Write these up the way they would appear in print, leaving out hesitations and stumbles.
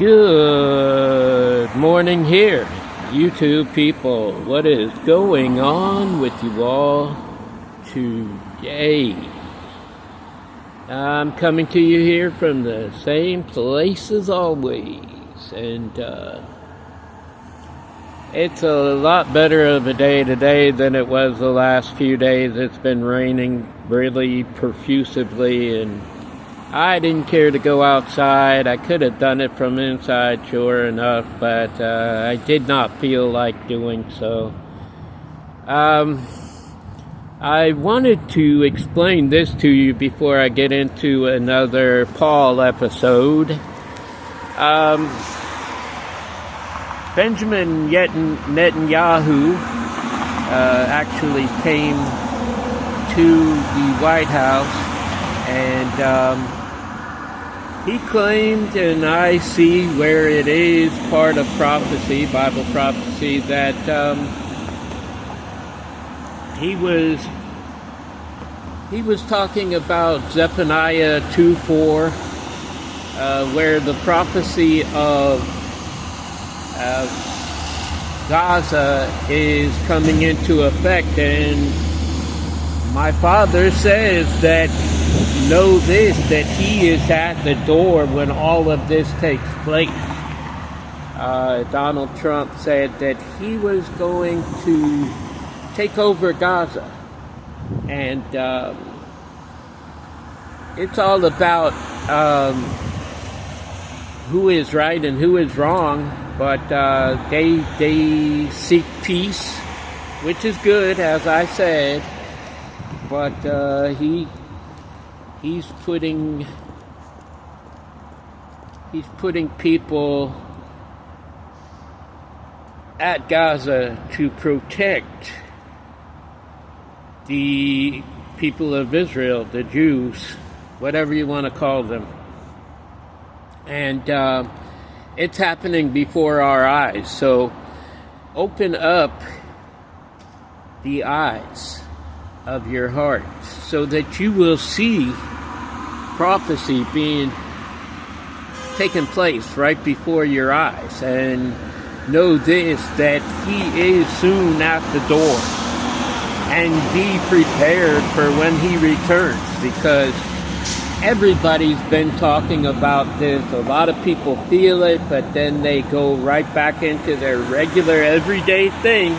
Good morning here, YouTube people. What is going on with you all today? I'm coming to you here from the same place as always, and it's a lot better of a day today than it was the last few days. It's been raining really profusively, and I didn't care to go outside. I could have done it from inside, sure enough, but I did not feel like doing so. I wanted to explain this to you before I get into another Paul episode. Benjamin Netanyahu actually came to the White House, and he claimed, and I see where it is part of prophecy, Bible prophecy, that he was talking about Zephaniah 2:4, where the prophecy of Gaza is coming into effect, and my father says that know this, that he is at the door when all of this takes place. Donald Trump said that he was going to take over Gaza, and it's all about who is right and who is wrong, but they seek peace, which is good, as I said, but he's putting people at Gaza to protect the people of Israel, the Jews, whatever you want to call them. And it's happening before our eyes. So open up the eyes of your heart so that you will see prophecy being taken place right before your eyes, and know this, that he is soon at the door, and be prepared for when he returns, because everybody's been talking about this. A lot of people feel it, but then they go right back into their regular everyday thing,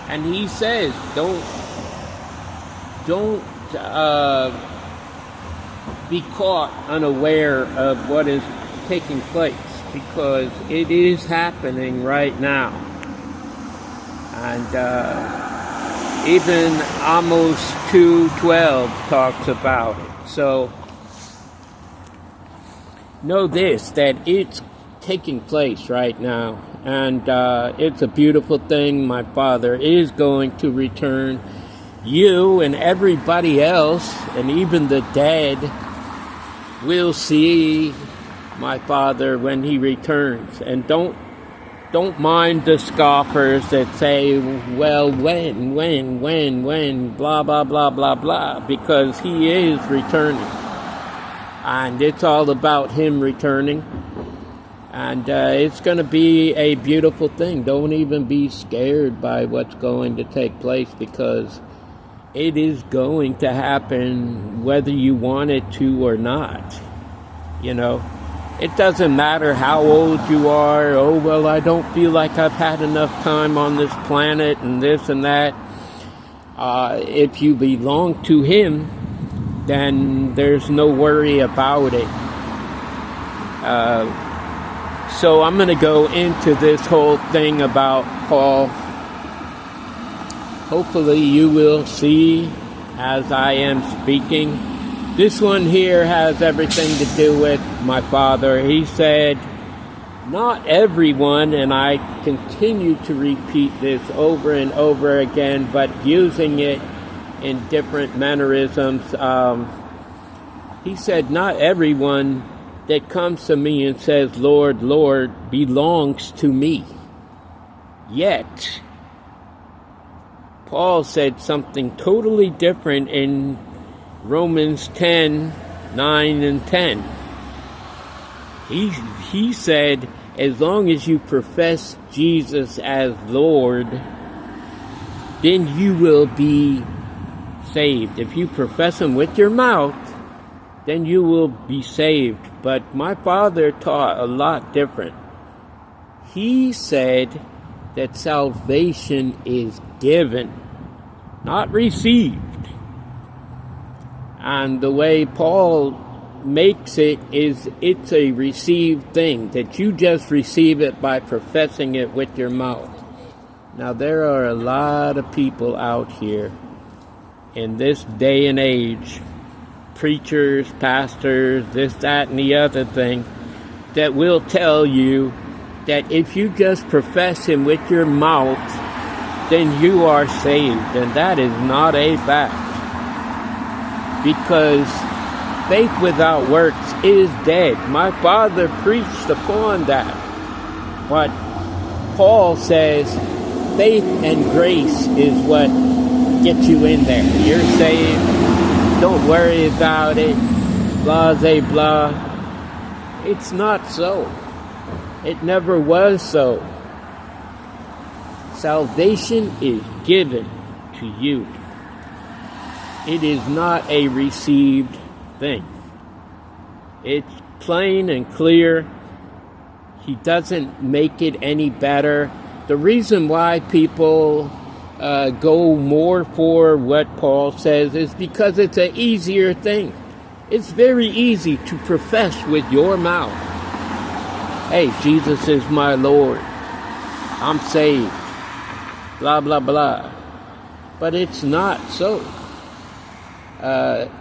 and he says don't be caught unaware of what is taking place, because it is happening right now. And even Amos 2:12 talks about it. So know this, that it's taking place right now, and it's a beautiful thing. My father is going to return. You and everybody else, and even the dead, will see my father when he returns. And don't mind the scoffers that say, well, when, blah, blah, blah, blah, blah, because he is returning. And it's all about him returning. And it's going to be a beautiful thing. Don't even be scared by what's going to take place, because it is going to happen whether you want it to or not. You know, it doesn't matter how old you are. Oh, well, I don't feel like I've had enough time on this planet and this and that. If you belong to him, then there's no worry about it. So I'm going to go into this whole thing about Paul. Hopefully you will see as I am speaking. This one here has everything to do with my father. He said, not everyone, and I continue to repeat this over and over again, but using it in different mannerisms. He said, not everyone that comes to me and says, Lord, Lord, belongs to me. Yet, Paul said something totally different in Romans 10:9 and 10. He said, as long as you profess Jesus as Lord, then you will be saved. If you profess him with your mouth, then you will be saved. But my father taught a lot different. He said that salvation is given, not received. And the way Paul makes it is it's a received thing, that you just receive it by professing it with your mouth. Now there are a lot of people out here in this day and age, preachers, pastors, this, that, and the other thing, that will tell you that if you just profess him with your mouth, then you are saved. And that is not a fact. Because faith without works is dead. My father preached upon that. But Paul says faith and grace is what gets you in there. You're saved. Don't worry about it. Blah, blah. It's not so. It never was so. Salvation is given to you. It is not a received thing. It's plain and clear. He doesn't make it any better. The reason why people go more for what Paul says is because it's an easier thing. It's very easy to profess with your mouth, hey, Jesus is my Lord. I'm saved. Blah, blah, blah. But it's not so.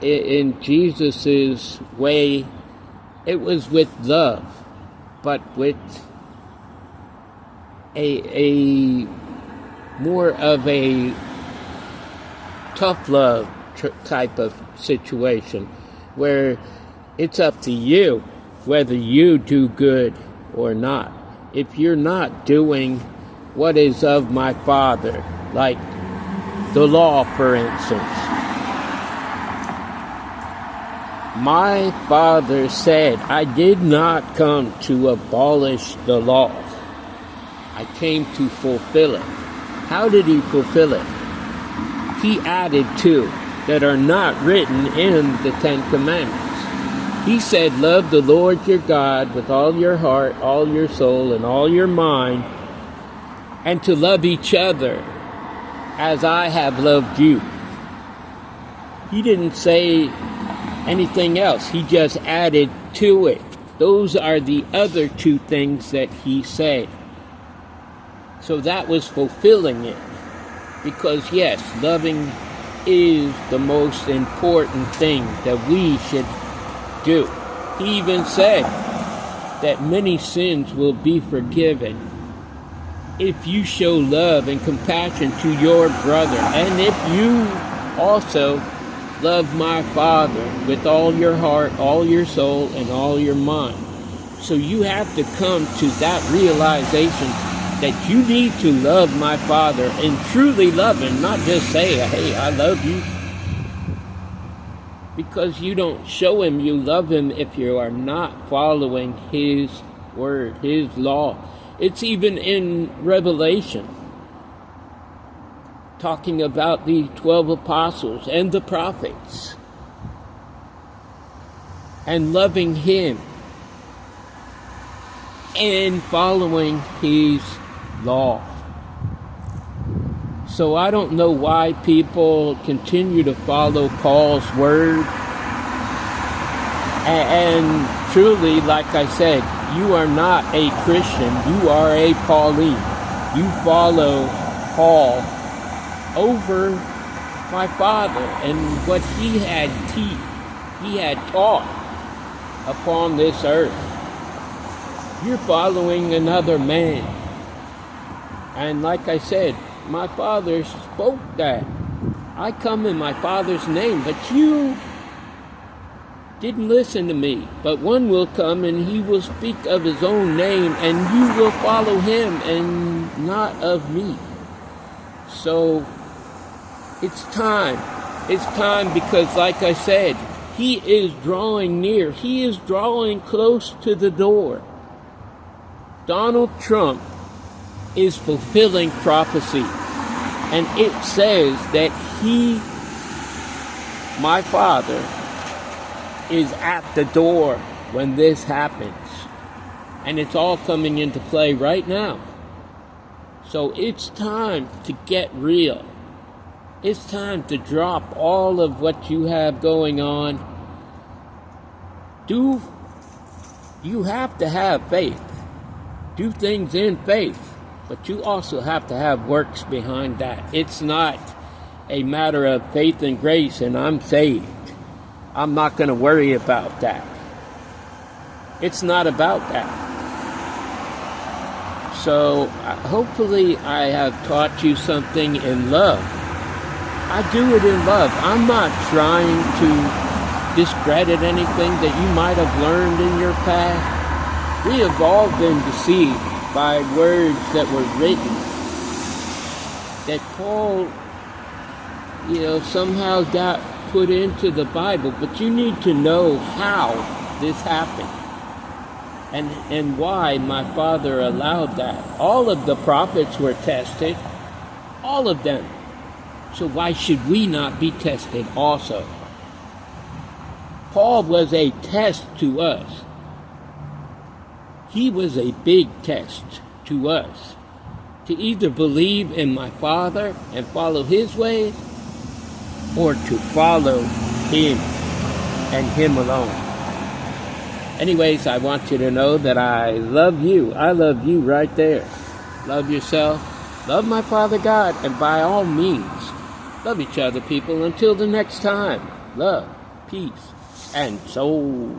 In Jesus's way, it was with love, but with a more of a tough love type of situation, where it's up to you whether you do good or not. If you're not doing what is of my Father, like the law, for instance. My Father said, I did not come to abolish the law. I came to fulfill it. How did he fulfill it? He added two that are not written in the Ten Commandments. He said, love the Lord your God with all your heart, all your soul, and all your mind, and to love each other as I have loved you. He didn't say anything else. He just added to it. Those are the other two things that he said. So that was fulfilling it. Because yes, loving is the most important thing that we should do. He even said that many sins will be forgiven if you show love and compassion to your brother, and if you also love my Father with all your heart, all your soul, and all your mind. So you have to come to that realization that you need to love my Father and truly love him, not just say, hey, I love you. Because you don't show him you love him if you are not following his word, his law. It's even in Revelation, talking about the 12 apostles and the prophets, and loving him and following his law. So I don't know why people continue to follow Paul's word. And truly, like I said, you are not a Christian. You are a Pauline. You follow Paul over my Father and what he had taught upon this earth. You're following another man. And like I said, my Father spoke that. I come in my Father's name, but you didn't listen to me. But one will come and he will speak of his own name, and you will follow him and not of me. So it's time. It's time, because like I said, He is drawing near. He is drawing close to the door. Donald Trump is fulfilling prophecy. And it says that my Father, is at the door when this happens. And it's all coming into play right now. So it's time to get real. It's time to drop all of what you have going on. You have to have faith. Do things in faith. But you also have to have works behind that. It's not a matter of faith and grace and I'm saved. I'm not going to worry about that. It's not about that. So hopefully I have taught you something in love. I do it in love. I'm not trying to discredit anything that you might have learned in your past. We have all been deceived by words that were written that Paul, somehow got put into the Bible. But you need to know how this happened. And why my Father allowed that. All of the prophets were tested. All of them. So why should we not be tested also? Paul was a test to us. He was a big test to us. To either believe in my Father and follow His ways, or to follow Him and Him alone. Anyways, I want you to know that I love you. I love you right there. Love yourself. Love my Father God. And by all means, love each other, people. Until the next time, love, peace, and soul.